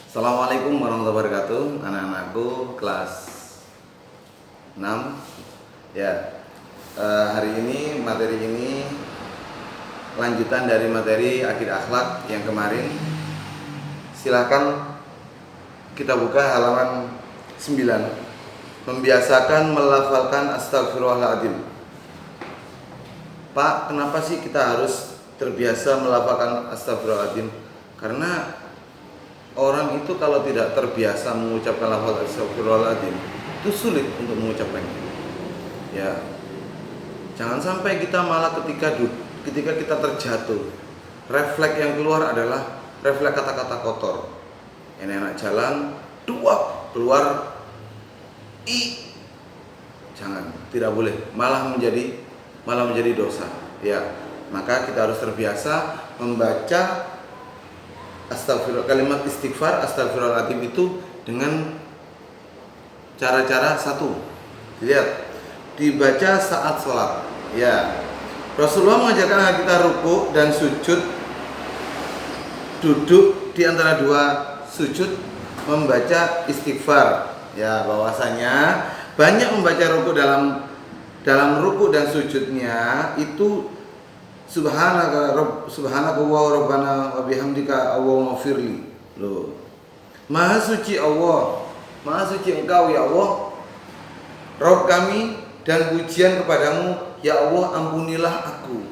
Assalamualaikum warahmatullahi wabarakatuh. Anak-anakku kelas 6. Ya, hari ini materi ini lanjutan dari materi akidah akhlak yang kemarin. Silahkan kita buka halaman 9. Membiasakan melafalkan astagfirullahaladzim. Pak, kenapa sih kita harus terbiasa melafalkan astagfirullahaladzim? Karena orang itu kalau tidak terbiasa mengucapkan lafaz astagfirullahaladzim, itu sulit untuk mengucapkannya. Ya, jangan sampai kita malah ketika kita terjatuh, refleks yang keluar adalah refleks kata-kata kotor. Enak jalan, duak keluar i. Jangan, tidak boleh. Malah menjadi dosa. Ya, maka kita harus terbiasa membaca kalimat istighfar astagfirullahaladzim itu dengan cara-cara satu. Lihat, dibaca saat sholat. Ya, Rasulullah mengajarkan agar kita ruku dan sujud, duduk di antara dua sujud membaca istighfar. Ya, bahwasanya banyak membaca ruku dalam ruku dan sujudnya itu subhanaka wa rabbana wa bihamdika Allahumma firli. Loh. Maha suci Allah, maha suci Engkau ya Allah, Rabb kami, dan pujian kepadamu ya Allah, ampunilah aku.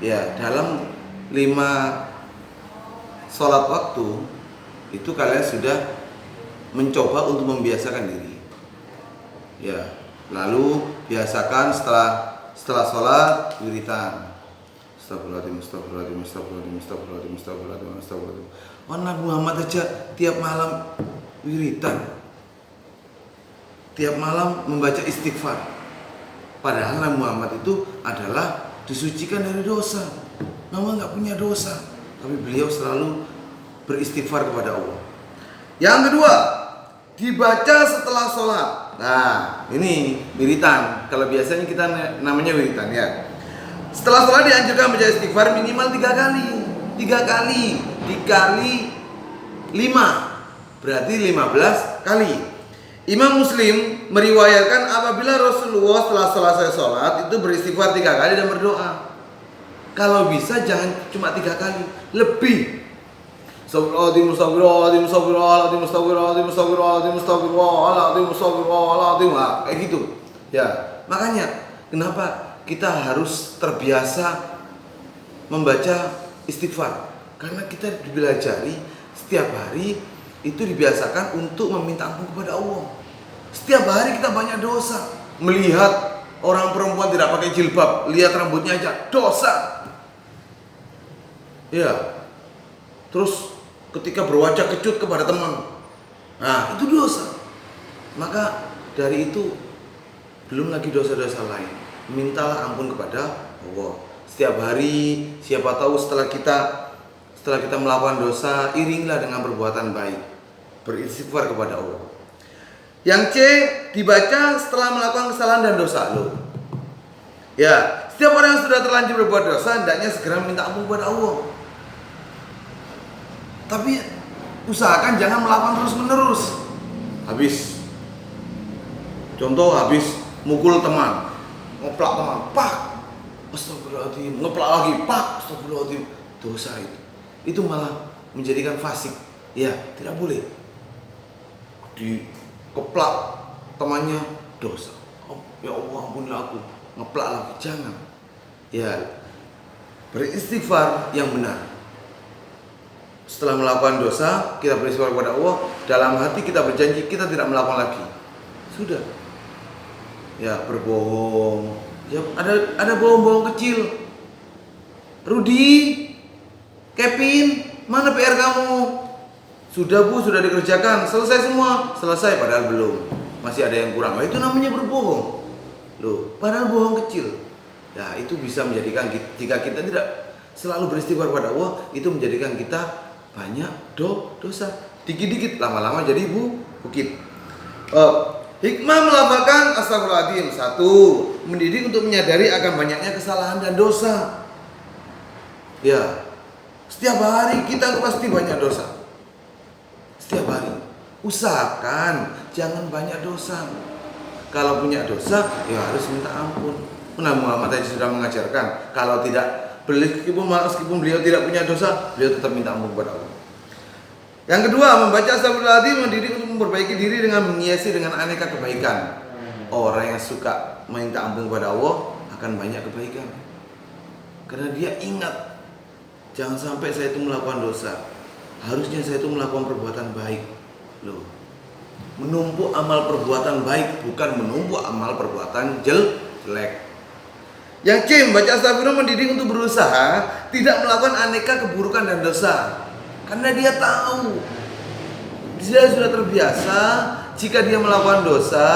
Ya, dalam 5 sholat waktu itu kalian sudah mencoba untuk membiasakan diri. Ya, lalu biasakan setelah sholat wiritan. Astagfirullahaladzim. Nabi Muhammad aja tiap malam wiritan, tiap malam membaca istighfar. Padahal Nabi Muhammad itu adalah disucikan dari dosa. Nabi nggak punya dosa, tapi beliau selalu beristighfar kepada Allah. Yang kedua, dibaca setelah sholat. Nah, ini wiritan. Kalau biasanya kita namanya wiritan ya. Setelah sholat dianjurkan membaca istighfar minimal 3 kali. 3 kali dikali 5 berarti 15 kali. Imam Muslim meriwayatkan apabila Rasulullah setelah selesai sholat itu beristighfar 3 kali dan berdoa. Kalau bisa jangan cuma 3 kali, lebih. Astagfirullahaladzim, kayak gitu. Ya, makanya kenapa kita harus terbiasa membaca istighfar? Karena kita dibelajari setiap hari itu dibiasakan untuk meminta ampun kepada Allah. Setiap hari kita banyak dosa. Melihat orang perempuan tidak pakai jilbab, lihat rambutnya aja, dosa. Ya. Terus ketika berwajah kecut kepada teman, nah itu dosa. Maka dari itu belum lagi dosa-dosa lain. Mintalah ampun kepada Allah setiap hari. Siapa tahu setelah kita melakukan dosa, iringlah dengan perbuatan baik, beristighfar kepada Allah. Yang C, dibaca setelah melakukan kesalahan dan dosa. Loh. Ya, setiap orang yang sudah terlanjur berbuat dosa hendaknya segera minta ampun kepada Allah. Tapi usahakan jangan melakukan terus-menerus. Habis mukul teman, ngeplak teman, pak, astagfirullahaladzim, ngeplak lagi, pak, astagfirullahaladzim, dosa itu. Itu malah menjadikan fasik. Ya, tidak boleh. Dikeplak temannya, dosa. Oh, ya Allah, ampunilah aku, ngeplak lagi, jangan. Ya, beristighfar yang benar. Setelah melakukan dosa, kita beristighfar kepada Allah. Dalam hati kita berjanji kita tidak melakukan lagi. Sudah. Ya, berbohong. Ya, ada bohong-bohong kecil. Rudi, Kevin, mana PR kamu? Sudah Bu, sudah dikerjakan. Selesai semua. Selesai, padahal belum. Masih ada yang kurang. Nah, itu namanya berbohong. Loh, padahal bohong kecil. Ya, itu bisa menjadikan jika kita tidak selalu beristighfar kepada Allah, itu menjadikan kita banyak dosa. Dikit-dikit, lama-lama jadi bukit. Hikmah melafalkan astagfirullahaladzim. 1. Mendidik untuk menyadari akan banyaknya kesalahan dan dosa. Ya, setiap hari kita pasti banyak dosa. Usahakan jangan banyak dosa. Kalau punya dosa, ya harus minta ampun. Nabi Muhammad tadi sudah mengajarkan, kalau tidak meskipun beliau tidak punya dosa, beliau tetap minta ampun kepada Allah. Yang kedua, membaca astagfirullahaladzim mendidik untuk memperbaiki diri dengan menghiasi dengan aneka kebaikan. Orang yang suka minta ampun kepada Allah akan banyak kebaikan. Karena dia ingat, jangan sampai saya itu melakukan dosa. Harusnya saya itu melakukan perbuatan baik. Loh, menumpuk amal perbuatan baik, bukan menumpuk amal perbuatan jelek. Yang C, membaca astagfirullah mendidik untuk berusaha tidak melakukan aneka keburukan dan dosa. Karena dia tahu, dia sudah terbiasa jika dia melakukan dosa,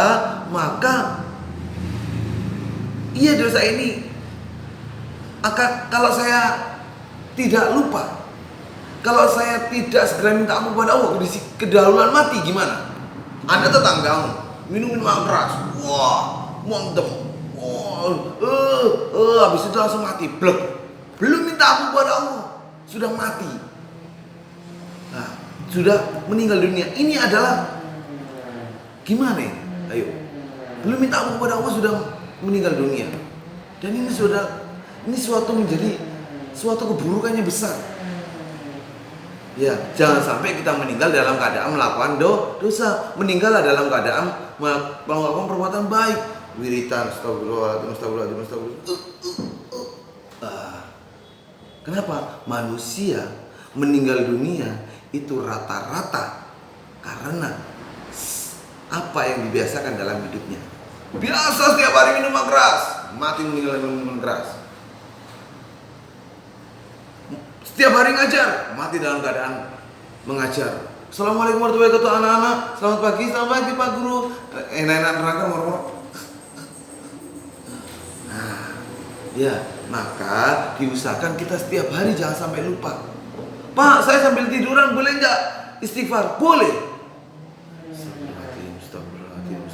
maka dosa ini akan, kalau saya tidak lupa, kalau saya tidak segera minta ampun kepada Allah, kedahuluan mati gimana? Ada tetanggamu minum minuman keras, wah mantep, habis itu langsung mati, belum minta ampun kepada Allah, sudah mati, nah, sudah meninggal dunia. Ini adalah gimana ya? Ayo, belum minta ampun kepada Allah sudah meninggal dunia, dan ini menjadi suatu keburukannya besar. Ya, jangan sampai kita meninggal dalam keadaan melakukan dosa. Meninggal dalam keadaan melakukan perbuatan baik. Wiritan, astagfirullahaladzim. Kenapa? Manusia meninggal dunia itu rata-rata karena apa yang dibiasakan dalam hidupnya. Biasa setiap hari minuman keras, mati meninggal minuman keras. Setiap hari ngajar, mati dalam keadaan mengajar. Assalamualaikum warahmatullahi wabarakatuh anak-anak. Selamat pagi Pak Guru. Enak-enak neraka moro-moro. Nah, ya, maka diusahakan kita setiap hari jangan sampai lupa. Pak, saya sambil tiduran boleh nggak istighfar? Boleh. Astagfirullahaladzim.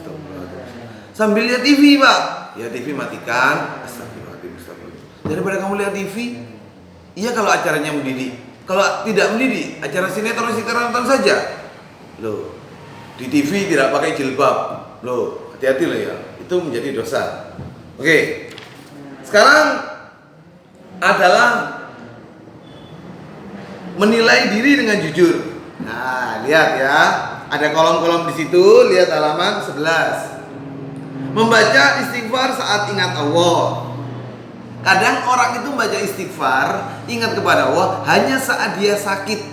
Sambil lihat TV, Pak. Ya, TV matikan. Astagfirullahaladzim. Daripada kamu lihat TV, iya kalau acaranya mendidik. Kalau tidak mendidik, acara sinetron saja. Loh, di TV tidak pakai jilbab. Loh, hati-hati loh ya. Itu menjadi dosa. Oke. Sekarang adalah menilai diri dengan jujur. Nah, lihat ya. Ada kolom-kolom di situ, lihat halaman 11. Membaca istighfar saat ingat Allah. Kadang orang itu membaca istighfar, ingat kepada Allah hanya saat dia sakit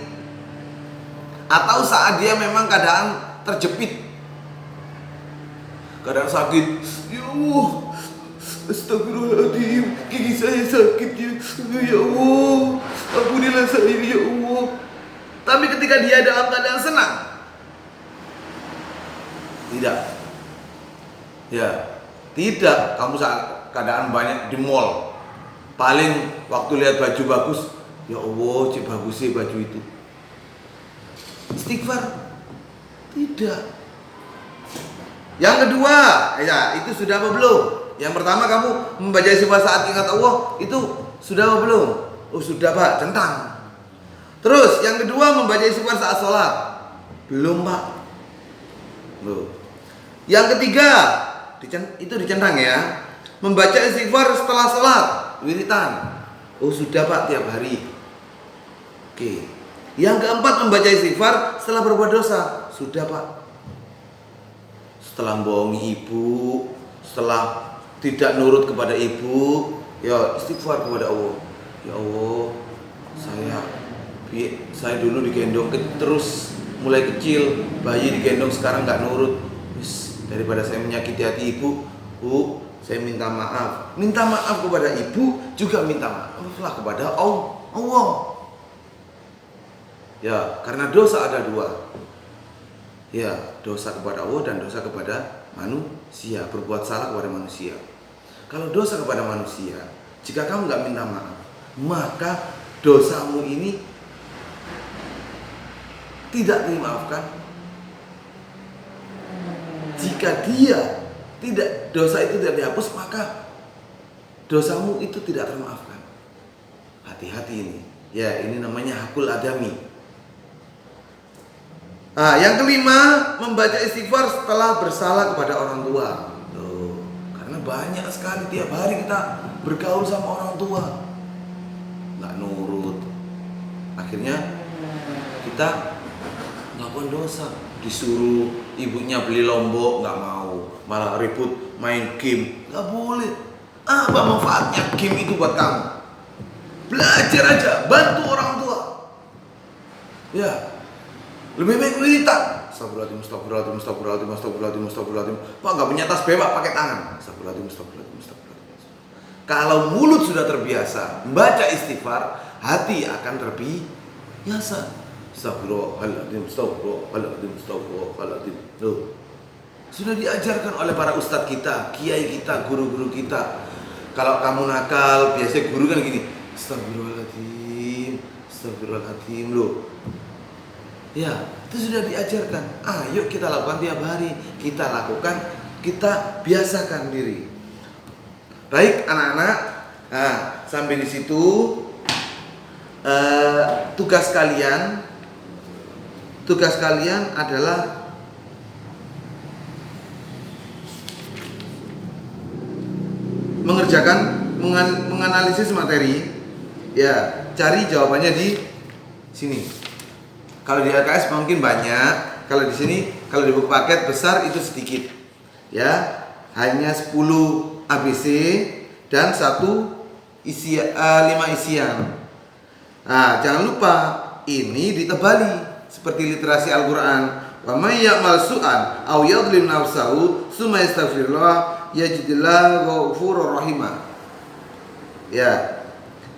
atau saat dia memang keadaan terjepit. Kadang sakit, ya Allah, astagfirullahaladzim, gigi saya sakit ya Allah, ampunilah saya ya Allah. Tapi ketika dia dalam keadaan senang, tidak, kamu saat keadaan banyak di mall, paling waktu lihat baju bagus, ya Allah, cik bagus sih baju itu. Istighfar? Tidak. Yang kedua, ya itu sudah apa belum? Yang pertama kamu membaca istighfar saat ingat Allah, itu sudah apa belum? Oh sudah Pak, centang. Terus yang kedua membaca istighfar saat sholat, belum Pak. Belum. Yang ketiga, itu dicentang ya, membaca istighfar setelah sholat, wiritan. Oh sudah Pak, tiap hari. Oke. Yang keempat membaca istighfar setelah berbuat dosa. Sudah Pak. Setelah membohongi ibu, setelah tidak nurut kepada ibu, ya istighfar kepada Allah. Ya Allah, saya dulu digendong terus mulai kecil, bayi digendong sekarang nggak nurut. Daripada saya menyakiti hati ibu, Bu, saya minta maaf. Minta maaf kepada ibu, juga minta maaflah kepada Allah. Ya, karena dosa ada dua. Ya, dosa kepada Allah dan dosa kepada manusia. Berbuat salah kepada manusia. Kalau dosa kepada manusia, jika kamu nggak minta maaf, maka dosamu ini tidak dimaafkan. Jika dosa itu tidak dihapus, maka dosamu itu tidak termaafkan. Hati-hati ini. Ya, ini namanya hakul adami. Nah, yang kelima, membaca istighfar setelah bersalah kepada orang tua. Tuh, karena banyak sekali tiap hari kita bergaul sama orang tua, nggak nurut. Akhirnya kita melakukan dosa. Disuruh ibunya beli lombok, nggak mau, malah ribut main game. Nggak boleh. Apa manfaatnya game itu buat kamu? Belajar aja, bantu orang tua. Ya, lebih baik militan. Astagfirullahaladzim, astagfirullahaladzim, astagfirullahaladzim, astagfirullahaladzim, astagfirullahaladzim. Pak nggak punya tas bewak, pakai tangan. Astagfirullahaladzim, astagfirullahaladzim, astagfirullahaladzim. Kalau mulut sudah terbiasa membaca istighfar, hati akan terbiasa. Astagfirullahaladzim, astagfirullahaladzim, astagfirullahaladzim. Loh, sudah diajarkan oleh para ustadz kita, kiai kita, guru-guru kita. Kalau kamu nakal, biasanya guru kan gini, astagfirullahaladzim, astagfirullahaladzim. Loh, ya, itu sudah diajarkan. Ayo kita lakukan tiap hari. Kita lakukan, kita biasakan diri. Baik anak-anak, nah, sampai di situ tugas kalian adalah menganalisis materi. Ya, cari jawabannya di sini. Kalau di LKS mungkin banyak, kalau di sini, kalau di buku paket besar itu sedikit. Ya, hanya 10 ABC dan 5 isian. Nah, jangan lupa ini ditebali seperti literasi Al-Qur'an. Wa may ya'mal su'an aw yadhlim nafsahu tsumma yastaghfirullah yajidillahu ghafurur rahimah. Ya,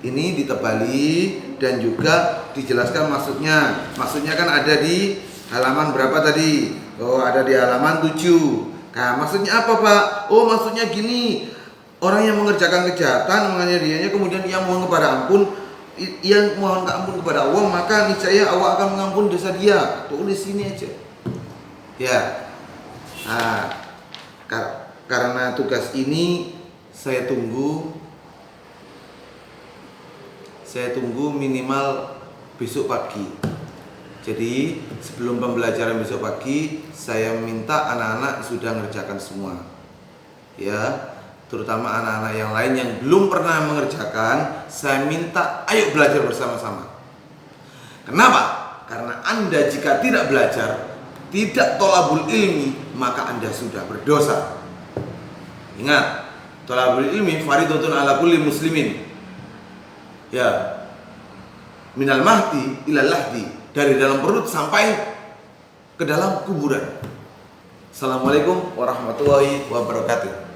ini ditebali dan juga dijelaskan maksudnya. Maksudnya kan ada di halaman berapa tadi? Oh, ada di halaman 7. Nah, maksudnya apa, Pak? Oh, maksudnya gini. Orang yang mengerjakan kejahatan, menganiayanya, kemudian ia mohon kepada ampun, ia mohon ampun kepada Allah, maka niscaya Allah akan mengampuni dosa dia. Tulis sini aja. Ya. Nah, karena tugas ini saya tunggu minimal besok pagi. Jadi sebelum pembelajaran besok pagi, saya minta anak-anak sudah mengerjakan semua. Ya, terutama anak-anak yang lain yang belum pernah mengerjakan, saya minta ayo belajar bersama-sama. Kenapa? Karena Anda jika tidak belajar, tidak tolabul ilmi, maka Anda sudah berdosa. Ingat, tolabul ilmi fardhatun ala kulli muslimin. Ya, minal mahdi ilal lahdi, dari dalam perut sampai ke dalam kuburan. Assalamualaikum warahmatullahi wabarakatuh.